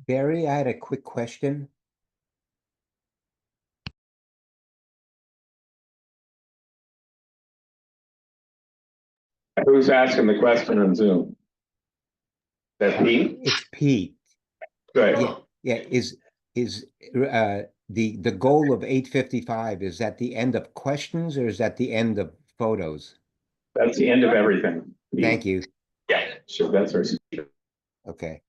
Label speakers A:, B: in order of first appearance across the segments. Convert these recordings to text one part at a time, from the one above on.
A: Barry, I had a quick question.
B: Who's asking the question on Zoom? That Pete?
A: It's Pete.
B: Good.
A: Yeah, is the goal of 8:55, is that the end of questions or is that the end of photos?
B: That's the end of everything.
A: Thank you.
B: Yeah, sure, that's our.
A: Okay.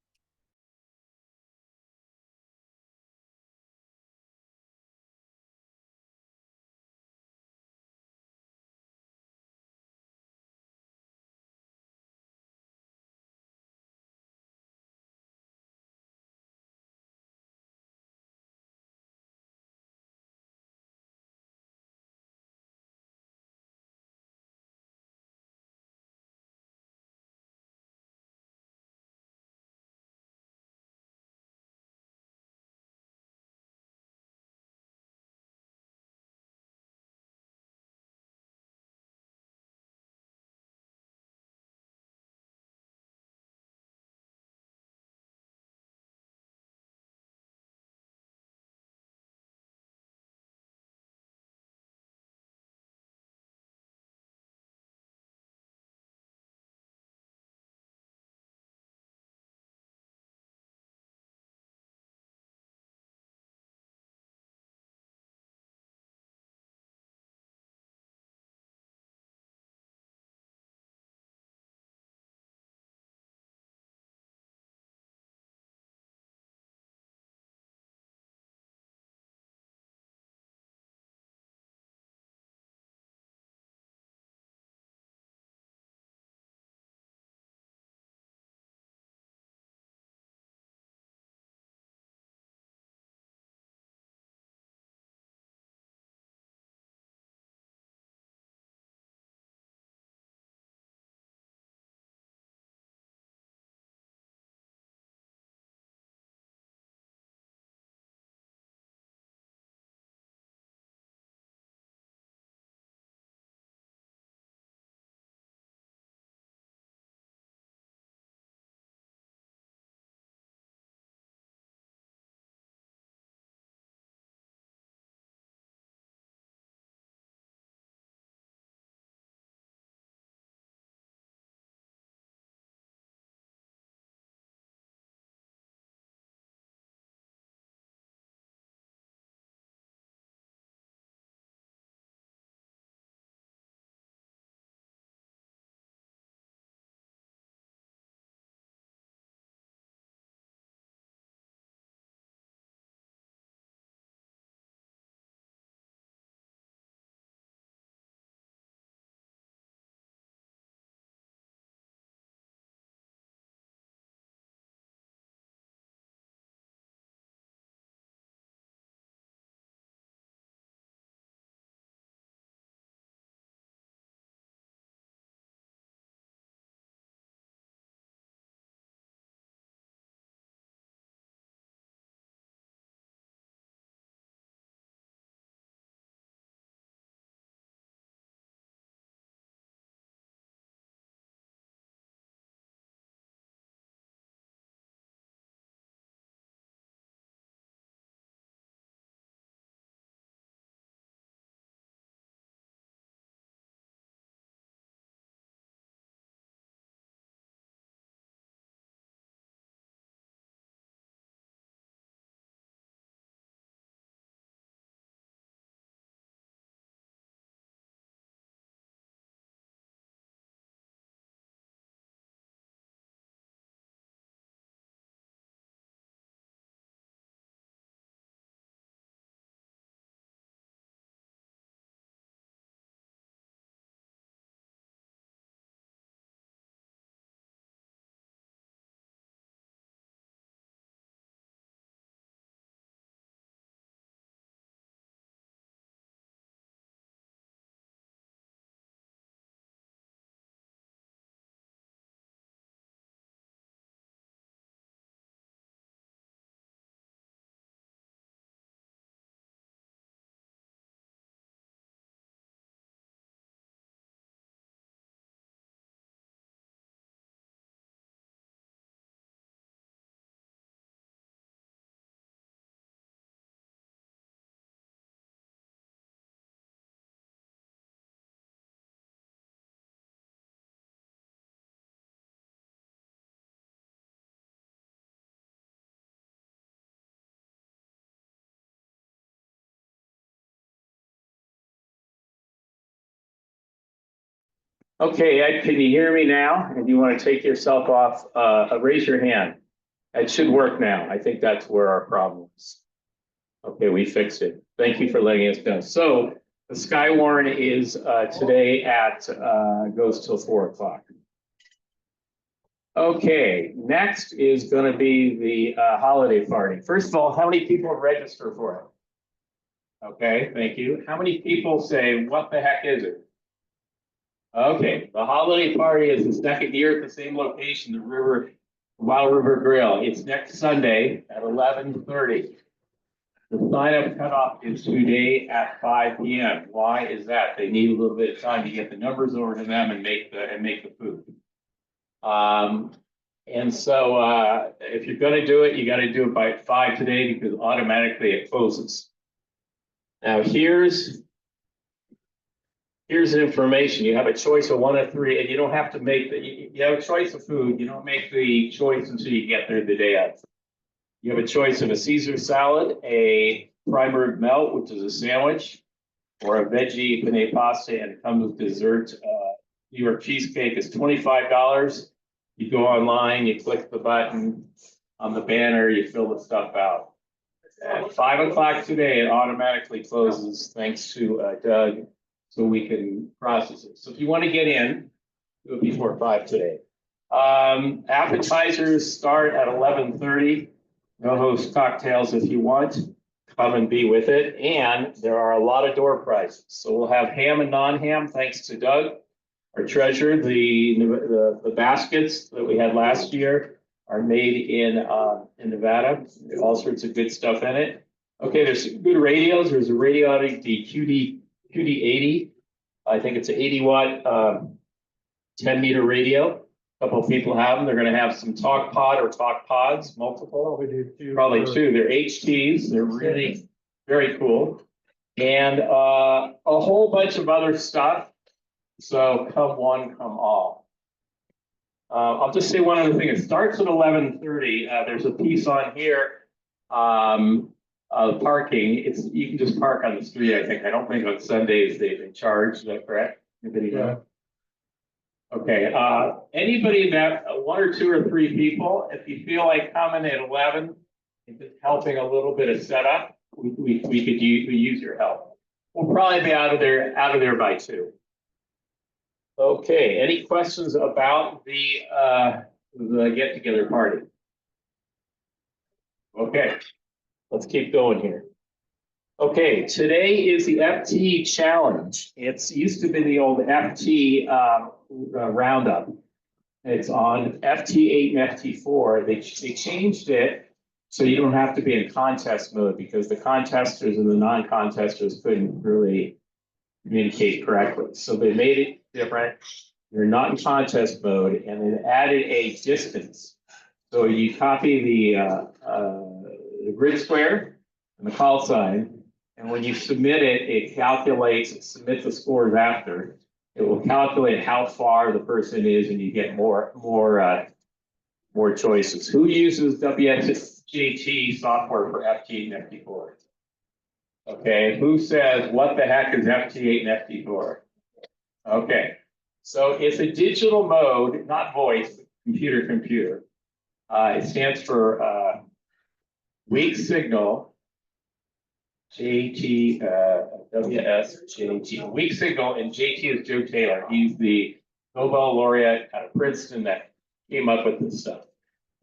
C: Okay, Ed, can you hear me now? If you want to take yourself off, raise your hand. It should work now. I think that's where our problem is. Okay, we fixed it. Thank you for letting us know. So the Skywarn is today at goes till 4 o'clock. Okay, next is going to be the holiday party. First of all, how many people register for it? Okay, thank you. How many people say, what the heck is it? Okay, the holiday party is the second year at the same location, the Wild River Grill. It's next Sunday at 11:30. The sign-up cutoff is today at 5 p.m. Why is that? They need a little bit of time to get the numbers over to them and make the food. And so if you're going to do it, you got to do it by 5 today because automatically it closes. Now here's information. You have a choice of 1 of 3, and you don't have to make you have a choice of food. You don't make the choice until you get there the day of. You have a choice of a Caesar salad, a prime rib melt, which is a sandwich, or a veggie penne pasta, and it comes with dessert. New York cheesecake is $25. You go online, you click the button on the banner, you fill the stuff out. At 5 o'clock today, it automatically closes thanks to Doug, so we can process it. So if you want to get in, do it before 5 today. Appetizers start at 11:30. No host cocktails if you want. Come and be with it. And there are a lot of door prizes. So we'll have ham and non-ham, thanks to Doug, our treasurer. The baskets that we had last year are made in Nevada. There's all sorts of good stuff in it. Okay, there's some good radios. There's a radio out of the QD80. I think it's an 80-watt 10-meter radio. A couple of people have them. They're going to have some Talk Pod or Talk Pods, multiple. Probably 2. They're HTs. They're really very cool. And a whole bunch of other stuff. So come one, come all. I'll just say one other thing. It starts at 11:30. There's a piece on here. Parking. You can just park on the street. I think. I don't think on Sundays they charge. Is that correct? Anybody know? Okay. Anybody that 1 or 2 or 3 people, if you feel like coming at 11, if it's helping a little bit of setup, we could use your help. We'll probably be out of there by 2. Okay. Any questions about the get-together party? Okay. Let's keep going here. Okay, today is the FT challenge. It's used to be the old FT roundup. It's on FT8 and FT4. They changed it so you don't have to be in contest mode because the contesters and the non-contesters couldn't really communicate correctly. So they made it different. You're not in contest mode, and then added a distance. So you copy the grid square and the call sign, and when you submit it, it calculates, submit the scores after. It will calculate how far the person is, and you get more choices. Who uses WSJT software for FT and FT4? Okay, who says what the heck is FT8 and FT4? Okay, so it's a digital mode, not voice, computer. It stands for weak signal, JT, WSJT. Weak signal, and JT is Joe Taylor. He's the Nobel laureate out of Princeton that came up with this stuff.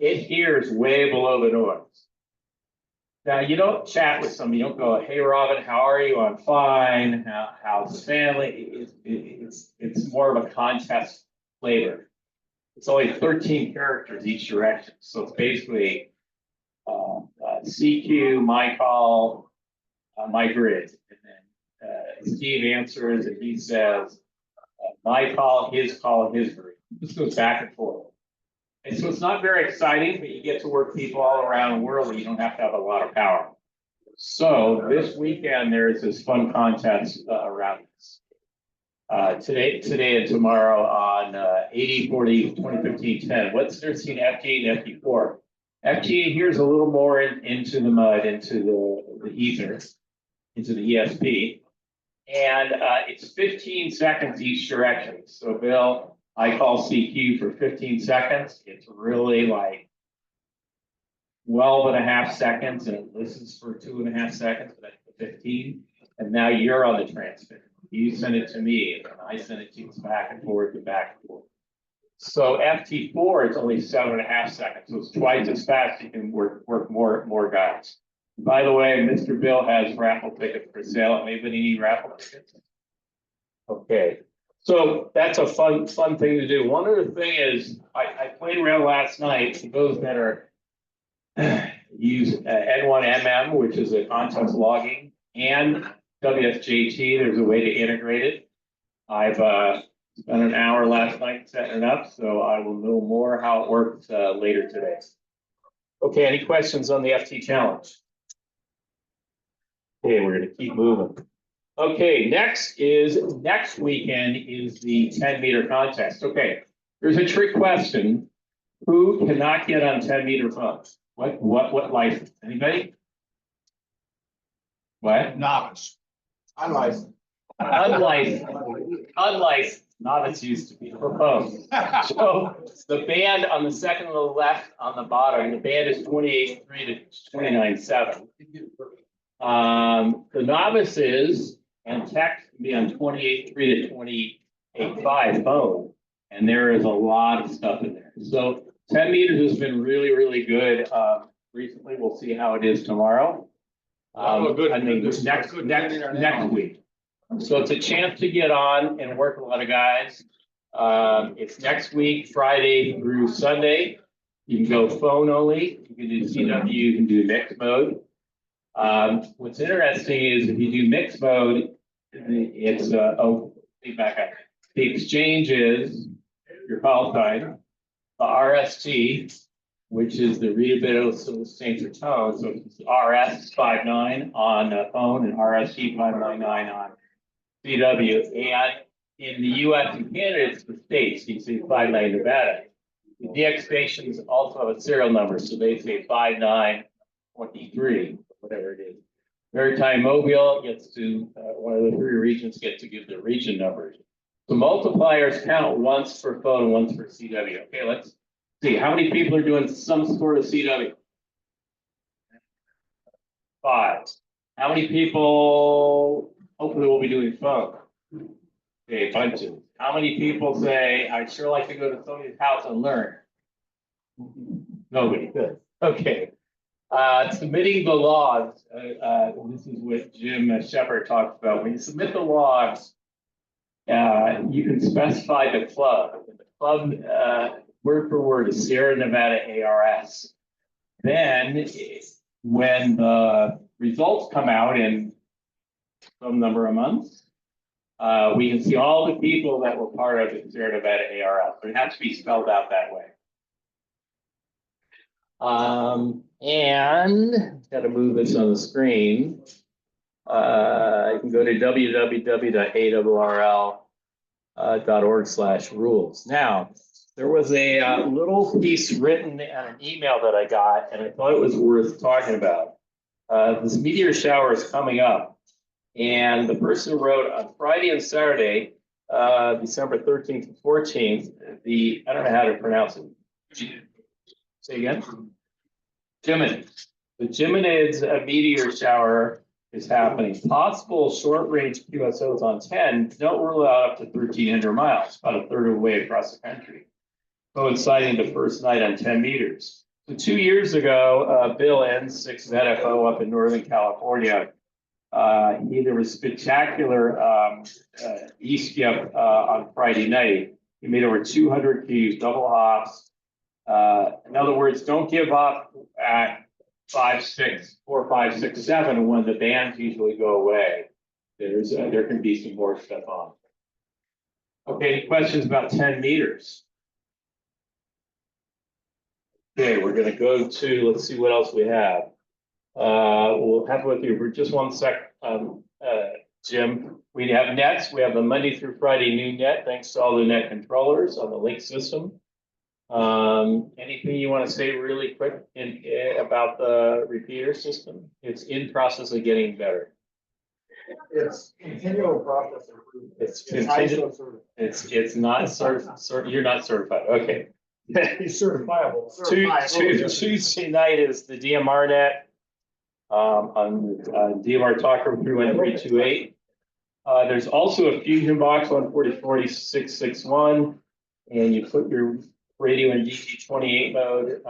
C: It hears way below the noise. Now, you don't chat with somebody. You don't go, hey, Robin, how are you? I'm fine. How's the family? It's more of a contest flavor. It's only 13 characters each direction. So it's basically CQ, my call, my grid. And then Steve answers and he says, my call, his grid. This goes back and forth. And so it's not very exciting, but you get to work people all around the world and you don't have to have a lot of power. So this weekend, there's this fun contest around this. Today and tomorrow on 80, 40, 20, 15, 10. What's there seen FT8 and FT4? FT8 here's a little more into the mud, into the ether, into the ESP. And it's 15 seconds each direction. So Bill, I call CQ for 15 seconds. It's really like 12.5 seconds, and it listens for 2.5 seconds, but that's 15. And now you're on the transmitter. You send it to me, and I send it to you. It's back and forth and back and forth. So FT4 is only 7.5 seconds. So it's twice as fast. You can work more guys. By the way, Mr. Bill has raffle tickets for sale. Anybody need raffle tickets? Okay. So that's a fun thing to do. One other thing is I played around last night. For those that are use N1MM, which is a contest logging, and WSJT. There's a way to integrate it. I've spent an hour last night setting it up, so I will know more how it works later today. Okay, any questions on the FT challenge? Okay, we're going to keep moving. Okay, next weekend is the 10-meter contest. Okay, there's a trick question. Who cannot get on 10-meter phones? What license? Anybody? What?
D: Novice. Unlicensed.
C: Unlicensed. Novice used to be for phones. So the band on the second to the left on the bottom, the band is 28.3 to 29.7. The novices and tech can be on 28.3 to 28.5 phone, and there is a lot of stuff in there. So 10 meters has been really good. Recently, we'll see how it is tomorrow. I mean, next week. So it's a chance to get on and work with a lot of guys. It's next week, Friday through Sunday. You can go phone only. You can do CW. You can do mixed mode. What's interesting is if you do mixed mode, it's back up. The exchange is your call sign, the RST, which is the readability for tone. So it's RS59 on phone and RST 599 on CW. And in the US and Canada, it's the states. You see 59 Nevada. The DX stations also have a serial number, so they say 5923, whatever it is. Maritime Mobile gets to one of the three regions get to give the region numbers. The multipliers count once for phone, once for CW. Okay, let's see how many people are doing some sort of CW. 5. How many people hopefully will be doing phone? Okay, bunches. How many people say I'd sure like to go to somebody's house and learn? Nobody. Good. Okay. Submitting the logs. This is what Jim Shepard talks about. When you submit the logs, you can specify the club. The club, word for word, is Sierra Nevada ARS. Then, when the results come out in some number of months, we can see all the people that were part of the Sierra Nevada ARS. But it has to be spelled out that way. And got to move this on the screen. You can go to www.aorl.org/rules. Now, there was a little piece written in an email that I got, and I thought it was worth talking about. This meteor shower is coming up, and the person wrote on Friday and Saturday, December 13th and 14th, I don't know how to pronounce it. Say again? Geminids. The Geminids meteor shower is happening. Possible short-range QSOs on 10 don't rule out up to 1,300 miles, about a third of the way across the country, coinciding the first night on 10 meters. So 2 years ago, Bill N6 ZFO up in Northern California, there was spectacular E-skip on Friday night. He made over 200 Qs, double hops. In other words, don't give up at 5, 6, 4, 5, 6, 7 when the bands usually go away. There can be some more stuff on. Okay, any questions about 10 meters? Okay, we're going to go to, let's see what else we have. We'll have with you for just 1 sec, Jim. We have nets. We have the Monday through Friday new net, thanks to all the net controllers on the Link system. Anything you want to say really quick about the repeater system? It's in process of getting better.
D: It's continual process improvement.
C: It's
D: It's
C: contingent,
D: ISO certified.
C: it's not you're not certified, okay.
D: It's certifiable.
C: Tuesday night is the DMR net. On DMR Talker 31328. There's also a Fusion box on 4040-661, and you put your radio in DC28 mode.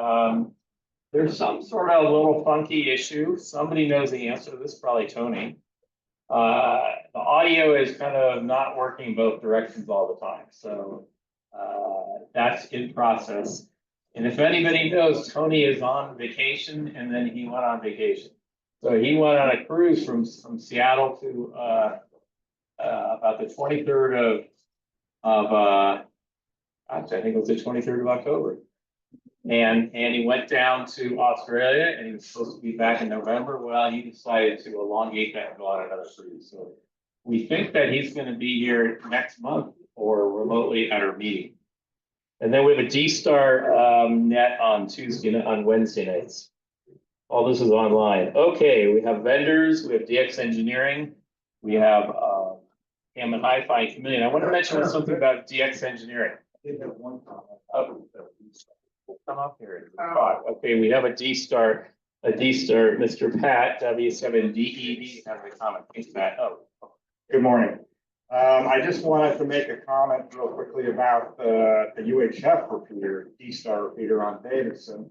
C: There's some sort of little funky issue. Somebody knows the answer to this, probably Tony. The audio is kind of not working both directions all the time, so that's in process. And if anybody knows, Tony is on vacation, and then he went on vacation. So he went on a cruise from Seattle to about the 23rd of I think it was the 23rd of October. And he went down to Australia, and he was supposed to be back in November. Well, he decided to elongate that and go on another cruise. So we think that he's going to be here next month or remotely at our meeting. And then we have a D-Star net on Wednesday nights. All this is online. Okay, we have vendors, we have DX Engineering, we have Hammond Hi-Fi and Chameleon. I want to mention something about DX Engineering. Oh, come up here. Okay, we have a D-Star, Mr. Pat, W7DED, have a comment. Thanks, Pat. Oh.
D: Good morning. I just wanted to make a comment real quickly about the UHF repeater, D-Star repeater on Davidson.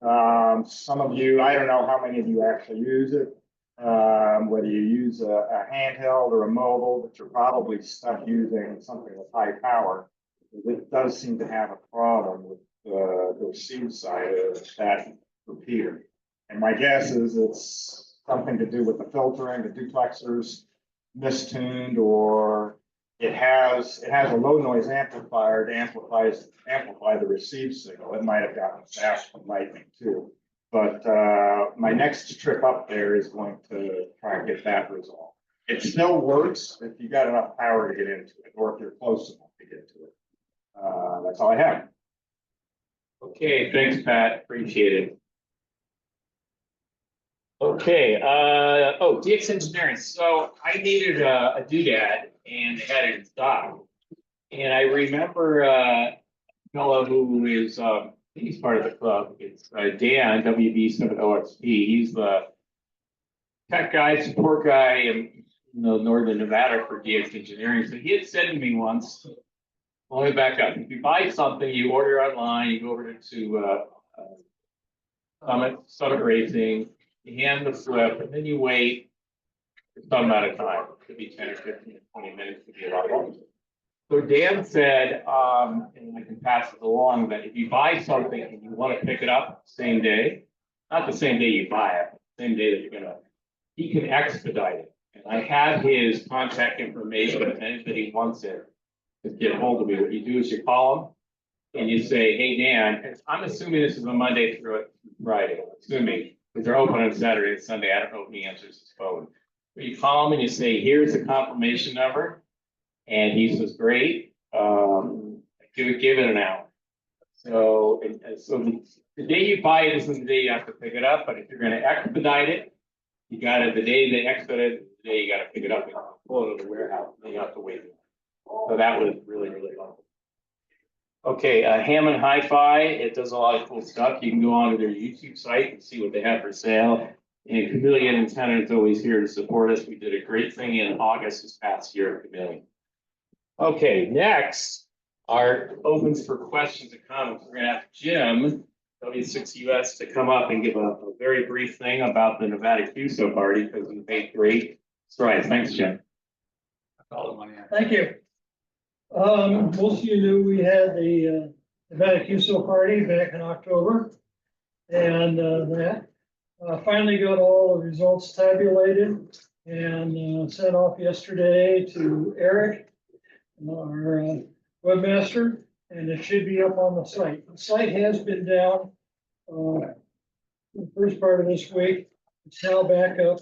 D: Some of you, I don't know how many of you actually use it, whether you use a handheld or a mobile, but you're probably stuck using something with high power. It does seem to have a problem with the receive side of that repeater. And my guess is it's something to do with the filtering, the duplexers mistuned, or it has a low noise amplifier to amplify the receive signal. It might have gotten zapped from lightning too. But my next trip up there is going to try and get that resolved. It still works if you got enough power to get into it, or if you're close enough to get to it. That's all I have.
C: Okay, thanks, Pat. Appreciate it. Okay, DX Engineering. So I needed a doodad, and they had it in stock. And I remember a fellow who is, he's part of the club. It's Dan, WB7OXP. He's the tech guy, support guy in Northern Nevada for DX Engineering. So he had said to me once, let me back up. If you buy something, you order online, you go over to Summit Racing, you hand the slip, and then you wait some amount of time. It could be 10 or 15 or 20 minutes, it could be a lot longer. So Dan said, and I can pass it along, that if you buy something and you want to pick it up same day, not the same day you buy it, same day that you're gonna, he can expedite it. And I have his contact information, if anybody wants it, to get hold of me. What you do is you call him and you say, hey, Dan, I'm assuming this is a Monday through Friday, assuming, because they're open on Saturday and Sunday. I don't know if he answers his phone. But you call him and you say, here's the confirmation number. And he says, great, give it an hour. So, the day you buy it isn't the day you have to pick it up, but if you're gonna expedite it, you gotta, the day they expedite it, the day you gotta pick it up and pull it to the warehouse, then you have to wait. So that was really, really fun. Okay, Hammond Hi-Fi, it does a lot of cool stuff. You can go onto their YouTube site and see what they have for sale. And Chameleon Antenna is always here to support us. We did a great thing in August this past year at Chameleon. Okay, next are opens for questions and comments. We're gonna have Jim, W6US, to come up and give a very brief thing about the Nevada QSO party, because we made great strides. Thanks, Jim.
E: Thank you. Most of you knew we had the Nevada QSO party back in October. And that finally got all the results tabulated and sent off yesterday to Eric, our webmaster, and it should be up on the site. The site has been down the first part of this week. It's now back up,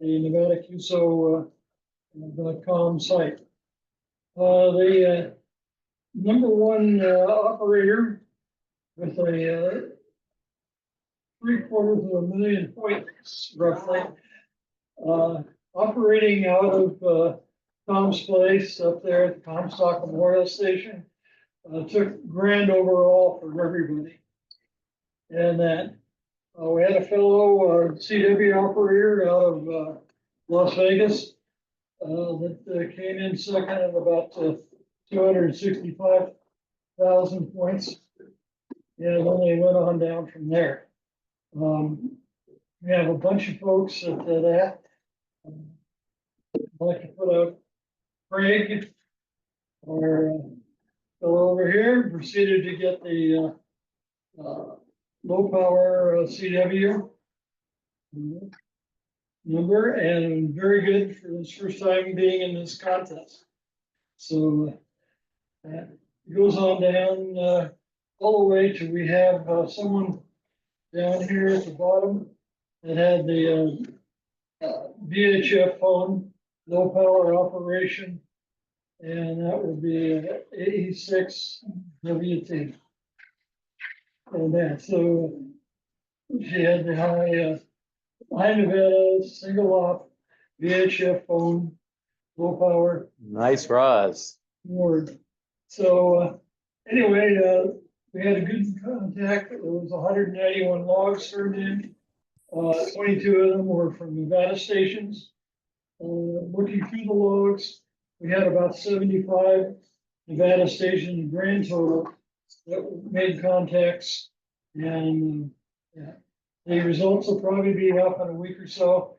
E: the Nevada QSO.com site. The number one operator with a 3/4 of a million points roughly operating out of Tom's Place up there at the Comstock Memorial Station. Took grand overall for everybody. And that we had a fellow CW operator out of Las Vegas that came in second at about 265,000 points. And then they went on down from there. We have a bunch of folks at that. I'd like to put out Craig, our fellow over here, proceeded to get the low power CW number, and very good for his first time being in this contest. So it goes on down all the way to, we have someone down here at the bottom that had the VHF phone, low power operation, and that would be AE6 WT. And that, so she had the high Nevada single op VHF phone, low power
C: Nice, Roz.
E: word. So anyway, we had a good contact. There was 191 logs turned in. 22 of them were from Nevada stations. Looking through the logs, we had about 75 Nevada stations grand total that made contacts, and yeah, the results will probably be up in a week or so.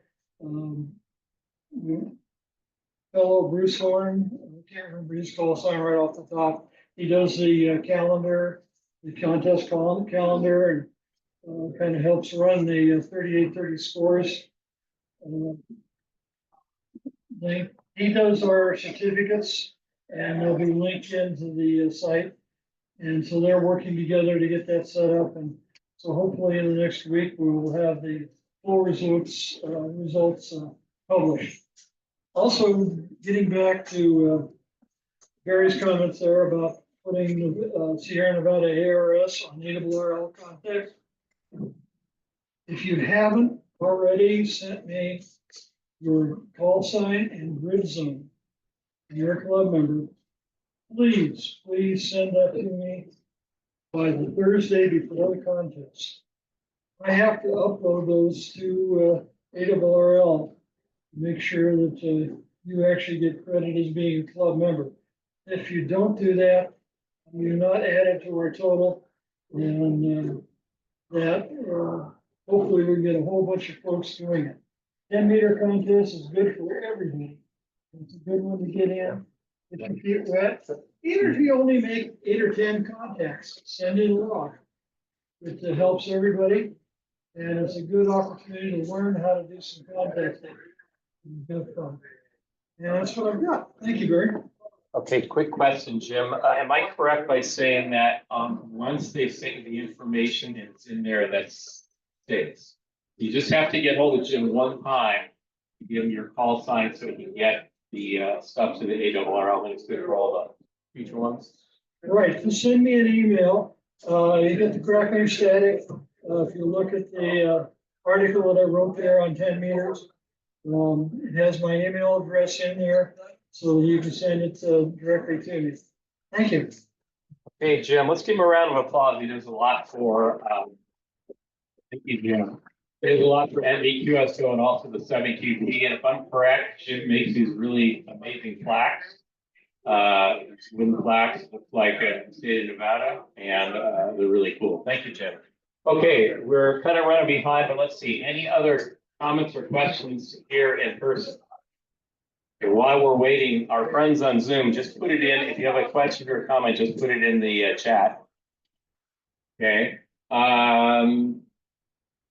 E: Fellow Bruce Horn, I can't remember his call sign right off the top. He does the calendar, the contest calendar, and kind of helps run the 3830 scores. He does our certificates, and they'll be linked into the site. And so they're working together to get that set up. And so hopefully in the next week, we will have the full results published. Also, getting back to Gary's comments there about putting the Sierra Nevada ARS on ARRL contact. If you haven't already sent me your call sign and grid zone, and you're a club member, please send that to me by the Thursday before the contest. I have to upload those to ARRL, make sure that you actually get credit as being a club member. If you don't do that, you're not added to our total, and hopefully we can get a whole bunch of folks doing it. 10-meter contest is good for everybody. It's a good one to get in. If you get wet, even if you only make 8 or 10 contacts, send in a log. It helps everybody, and it's a good opportunity to learn how to do some contacting. Good fun. And that's what I've got. Thank you, Barry.
C: Okay, quick question, Jim. Am I correct by saying that once they send the information, it's in there, that stays? You just have to get hold of Jim one time to give him your call sign so he can get the stuff to the ARRL, and it's good for all the future ones.
E: Right, just send me an email. You get the crackling static. If you look at the article that I wrote there on 10 meters, it has my email address in there, so you can send it directly to me. Thank you.
C: Okay, Jim, let's give him a round of applause. He does a lot for, thank you, Jim. There's a lot for MAQSO and also the 7QP, and if I'm correct, Jim makes these really amazing plaques. Wooden plaques, look like the state of Nevada, and they're really cool. Thank you, Jim. Okay, we're kind of running behind, but let's see. Any other comments or questions here in person? Okay, while we're waiting, our friends on Zoom, just put it in. If you have a question or a comment, just put it in the chat. Okay.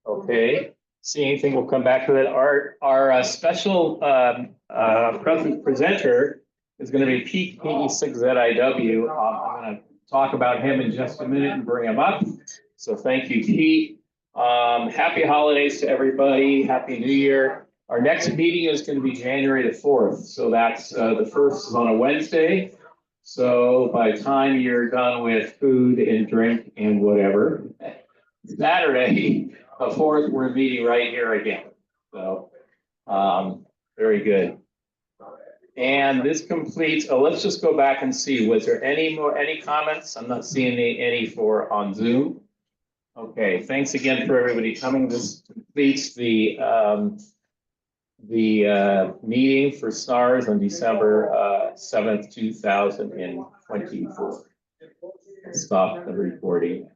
C: Okay. See anything? We'll come back to that. Our special presenter is going to be Pete KE6ZIW. I'm going to talk about him in just a minute and bring him up. So thank you, Pete. Happy holidays to everybody. Happy New Year. Our next meeting is going to be January the 4th. So that's the 1st is on a Wednesday. So by the time you're done with food and drink and whatever, Saturday, the 4th, we're meeting right here again. So Very good. And this completes, let's just go back and see, was there any comments? I'm not seeing any for on Zoom. Okay, thanks again for everybody coming. This completes the meeting for STARS on December 7th, 2024. Stop the recording.